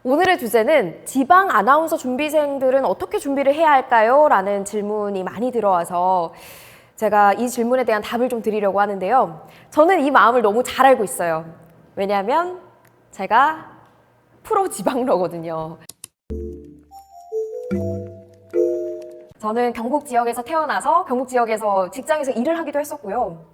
오늘의 주제는 지방 아나운서 준비생들은 어떻게 준비를 해야 할까요? 라는 질문이 많이 들어와서 제가 이 질문에 대한 답을 좀 드리려고 하는데요. 저는 이 마음을 너무 잘 알고 있어요. 왜냐하면 제가 프로 지방러거든요. 저는 경북 지역에서 태어나서 경북 지역에서 직장에서 일을 하기도 했었고요.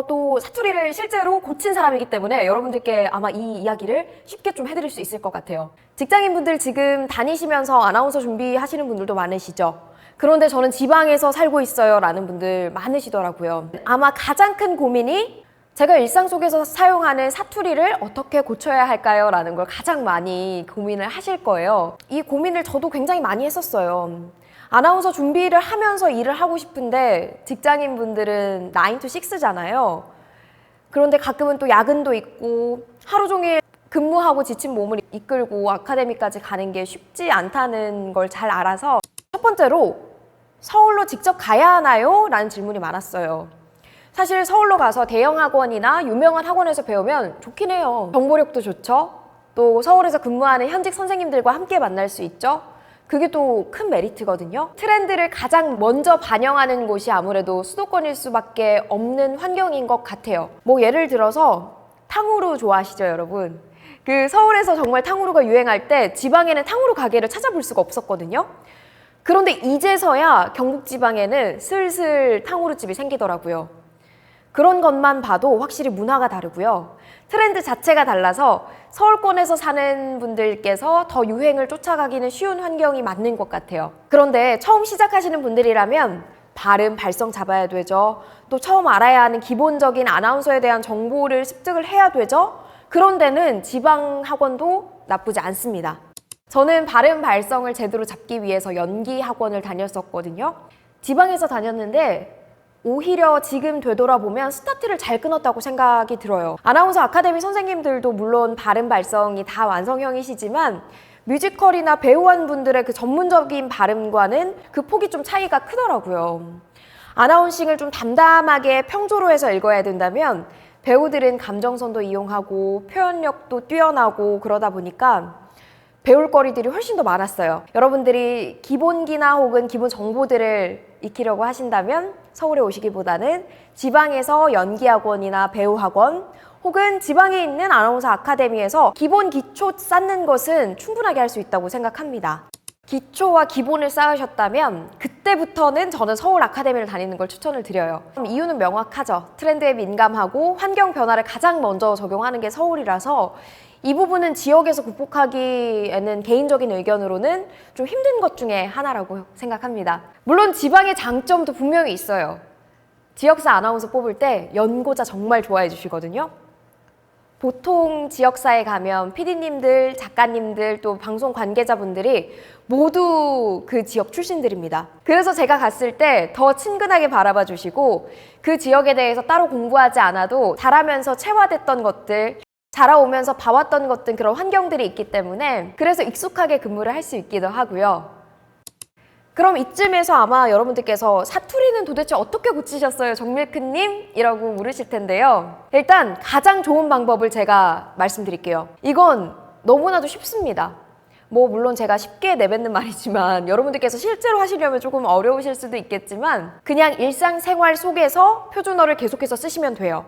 또 사투리를 실제로 고친 사람이기 때문에 여러분들께 아마 이 이야기를 쉽게 좀 해드릴 수 있을 것 같아요. 직장인분들 지금 다니시면서 아나운서 준비하시는 분들도 많으시죠? 그런데 저는 지방에서 살고 있어요 라는 분들 많으시더라고요. 아마 가장 큰 고민이 제가 일상 속에서 사용하는 사투리를 어떻게 고쳐야 할까요? 라는 걸 가장 많이 고민을 하실 거예요. 이 고민을 저도 굉장히 많이 했었어요. 아나운서 준비를 하면서 일을 하고 싶은데 직장인분들은 9 to 6잖아요. 그런데 가끔은 또 야근도 있고 하루 종일 근무하고 지친 몸을 이끌고 아카데미까지 가는 게 쉽지 않다는 걸 잘 알아서 첫 번째로 서울로 직접 가야 하나요? 라는 질문이 많았어요. 사실 서울로 가서 대형 학원이나 유명한 학원에서 배우면 좋긴 해요. 정보력도 좋죠. 또 서울에서 근무하는 현직 선생님들과 함께 만날 수 있죠. 그게 또 큰 메리트거든요. 트렌드를 가장 먼저 반영하는 곳이 아무래도 수도권일 수밖에 없는 환경인 것 같아요. 뭐 예를 들어서 탕후루 좋아하시죠, 여러분? 그 서울에서 정말 탕후루가 유행할 때 지방에는 탕후루 가게를 찾아볼 수가 없었거든요. 그런데 이제서야 경북 지방에는 슬슬 탕후루집이 생기더라고요. 그런 것만 봐도 확실히 문화가 다르고요. 트렌드 자체가 달라서 서울권에서 사는 분들께서 더 유행을 쫓아가기는 쉬운 환경이 맞는 것 같아요. 그런데 처음 시작하시는 분들이라면 발음, 발성 잡아야 되죠. 또 처음 알아야 하는 기본적인 아나운서에 대한 정보를 습득을 해야 되죠. 그런 데는 지방 학원도 나쁘지 않습니다. 저는 발음, 발성을 제대로 잡기 위해서 연기 학원을 다녔었거든요. 지방에서 다녔는데 오히려 지금 되돌아보면 스타트를 잘 끊었다고 생각이 들어요. 아나운서 아카데미 선생님들도 물론 발음 발성이 다 완성형이시지만 뮤지컬이나 배우한 분들의 그 전문적인 발음과는 그 폭이 좀 차이가 크더라고요. 아나운싱을 좀 담담하게 평조로 해서 읽어야 된다면 배우들은 감정선도 이용하고 표현력도 뛰어나고 그러다 보니까 배울 거리들이 훨씬 더 많았어요. 여러분들이 기본기나 혹은 기본 정보들을 익히려고 하신다면 서울에 오시기보다는 지방에서 연기학원이나 배우학원 혹은 지방에 있는 아나운서 아카데미에서 기본 기초 쌓는 것은 충분하게 할 수 있다고 생각합니다. 기초와 기본을 쌓으셨다면 그때부터는 저는 서울 아카데미를 다니는 걸 추천을 드려요. 이유는 명확하죠. 트렌드에 민감하고 환경 변화를 가장 먼저 적용하는 게 서울이라서 이 부분은 지역에서 극복하기에는 개인적인 의견으로는 좀 힘든 것 중에 하나라고 생각합니다. 물론 지방의 장점도 분명히 있어요. 지역사 아나운서 뽑을 때 연고자 정말 좋아해 주시거든요. 보통 지역사에 가면 PD님들, 작가님들, 또 방송 관계자분들이 모두 그 지역 출신들입니다. 그래서 제가 갔을 때 더 친근하게 바라봐 주시고 그 지역에 대해서 따로 공부하지 않아도 자라면서 체화됐던 것들, 자라오면서 봐왔던 것들 그런 환경들이 있기 때문에 그래서 익숙하게 근무를 할 수 있기도 하고요. 그럼 이쯤에서 아마 여러분들께서 사투리는 도대체 어떻게 고치셨어요? 정밀크님? 이라고 물으실 텐데요. 일단 가장 좋은 방법을 제가 말씀드릴게요. 이건 너무나도 쉽습니다. 뭐 물론 제가 쉽게 내뱉는 말이지만 여러분들께서 실제로 하시려면 조금 어려우실 수도 있겠지만 그냥 일상생활 속에서 표준어를 계속해서 쓰시면 돼요.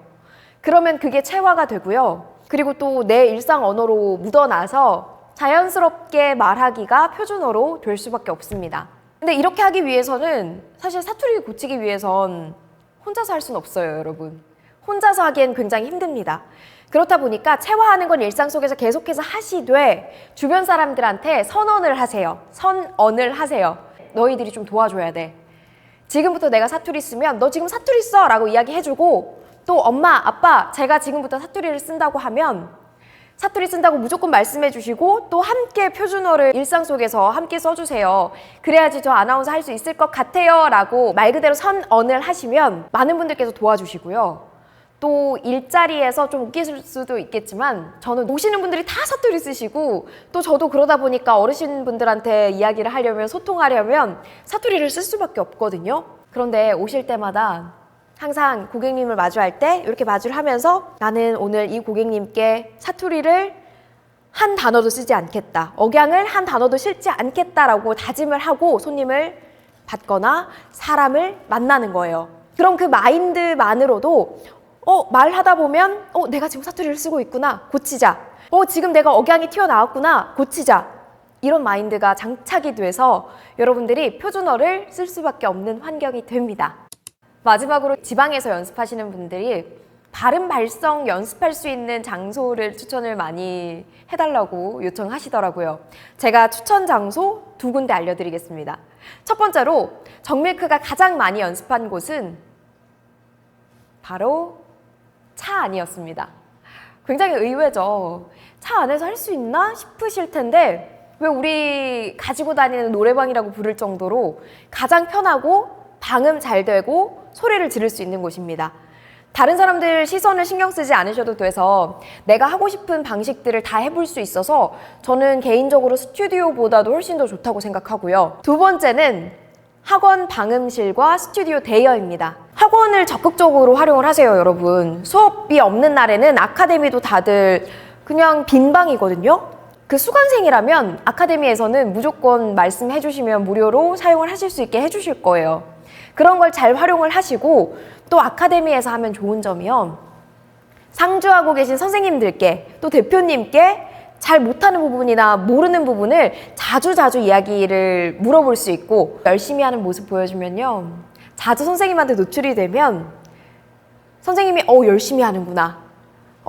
그러면 그게 체화가 되고요. 그리고 또 내 일상 언어로 묻어나서 자연스럽게 말하기가 표준어로 될 수밖에 없습니다. 근데 이렇게 하기 위해서는 사실 사투리 고치기 위해선 혼자서 할 수는 없어요, 여러분. 혼자서 하기엔 굉장히 힘듭니다. 그렇다 보니까 체화하는 건 일상 속에서 계속해서 하시되 주변 사람들한테 선언을 하세요. 선언을 하세요. 너희들이 좀 도와줘야 돼. 지금부터 내가 사투리 쓰면 너 지금 사투리 써! 라고 이야기해주고 또 엄마, 아빠, 제가 지금부터 사투리를 쓴다고 하면 사투리 쓴다고 무조건 말씀해 주시고 또 함께 표준어를 일상 속에서 함께 써주세요. 그래야지 저 아나운서 할 수 있을 것 같아요 라고 말 그대로 선언을 하시면 많은 분들께서 도와주시고요. 또 일자리에서 좀 웃기실 수도 있겠지만 저는 오시는 분들이 다 사투리 쓰시고 또 저도 그러다 보니까 어르신분들한테 이야기를 하려면 소통하려면 사투리를 쓸 수밖에 없거든요. 그런데 오실 때마다 항상 고객님을 마주할 때 이렇게 마주를 하면서 나는 오늘 이 고객님께 사투리를 한 단어도 쓰지 않겠다. 억양을 한 단어도 실지 않겠다라고 다짐을 하고 손님을 받거나 사람을 만나는 거예요. 그럼 그 마인드만으로도 말하다 보면 내가 지금 사투리를 쓰고 있구나. 고치자. 지금 내가 억양이 튀어나왔구나. 고치자. 이런 마인드가 장착이 돼서 여러분들이 표준어를 쓸 수밖에 없는 환경이 됩니다. 마지막으로 지방에서 연습하시는 분들이 발음 발성 연습할 수 있는 장소를 추천을 많이 해달라고 요청하시더라고요. 제가 추천 장소 2군데 알려드리겠습니다. 첫 번째로 정밀크가 가장 많이 연습한 곳은 바로 차 안이었습니다. 굉장히 의외죠. 차 안에서 할 수 있나 싶으실 텐데 왜 우리 가지고 다니는 노래방이라고 부를 정도로 가장 편하고 방음 잘 되고 소리를 지를 수 있는 곳입니다. 다른 사람들 시선을 신경 쓰지 않으셔도 돼서 내가 하고 싶은 방식들을 다 해볼 수 있어서 저는 개인적으로 스튜디오보다도 훨씬 더 좋다고 생각하고요. 두 번째는 학원 방음실과 스튜디오 대여입니다. 학원을 적극적으로 활용을 하세요, 여러분. 수업이 없는 날에는 아카데미도 다들 그냥 빈 방이거든요. 그 수강생이라면 아카데미에서는 무조건 말씀해 주시면 무료로 사용을 하실 수 있게 해주실 거예요. 그런 걸 잘 활용을 하시고 또 아카데미에서 하면 좋은 점이요. 상주하고 계신 선생님들께 또 대표님께 잘 못하는 부분이나 모르는 부분을 자주 이야기를 물어볼 수 있고 열심히 하는 모습 보여주면요. 자주 선생님한테 노출이 되면 선생님이 열심히 하는구나.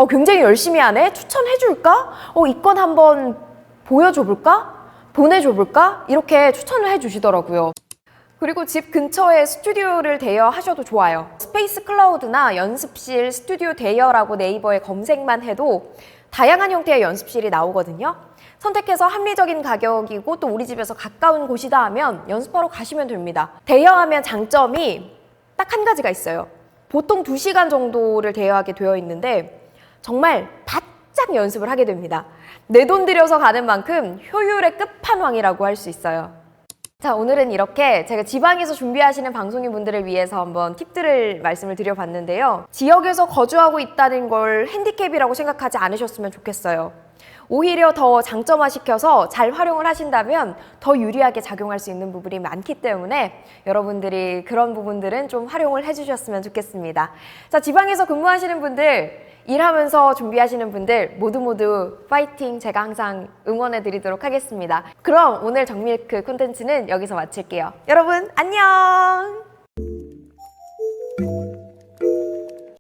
굉장히 열심히 하네? 추천해줄까? 이 건 한번 보여줘볼까? 보내줘볼까? 이렇게 추천을 해주시더라고요. 그리고 집 근처에 스튜디오를 대여하셔도 좋아요. 스페이스 클라우드나 연습실 스튜디오 대여라고 네이버에 검색만 해도 다양한 형태의 연습실이 나오거든요. 선택해서 합리적인 가격이고 또 우리 집에서 가까운 곳이다 하면 연습하러 가시면 됩니다. 대여하면 장점이 딱 한 가지가 있어요. 보통 2시간 정도를 대여하게 되어 있는데 정말 바짝 연습을 하게 됩니다. 내 돈 들여서 가는 만큼 효율의 끝판왕이라고 할 수 있어요. 자, 오늘은 이렇게 제가 지방에서 준비하시는 방송인 분들을 위해서 한번 팁들을 말씀을 드려봤는데요. 지역에서 거주하고 있다는 걸 핸디캡이라고 생각하지 않으셨으면 좋겠어요. 오히려 더 장점화시켜서 잘 활용을 하신다면 더 유리하게 작용할 수 있는 부분이 많기 때문에 여러분들이 그런 부분들은 좀 활용을 해주셨으면 좋겠습니다. 자, 지방에서 근무하시는 분들, 일하면서 준비하시는 분들 모두 파이팅! 제가 항상 응원해 드리도록 하겠습니다. 그럼 오늘 정밀크 콘텐츠는 여기서 마칠게요. 여러분 안녕!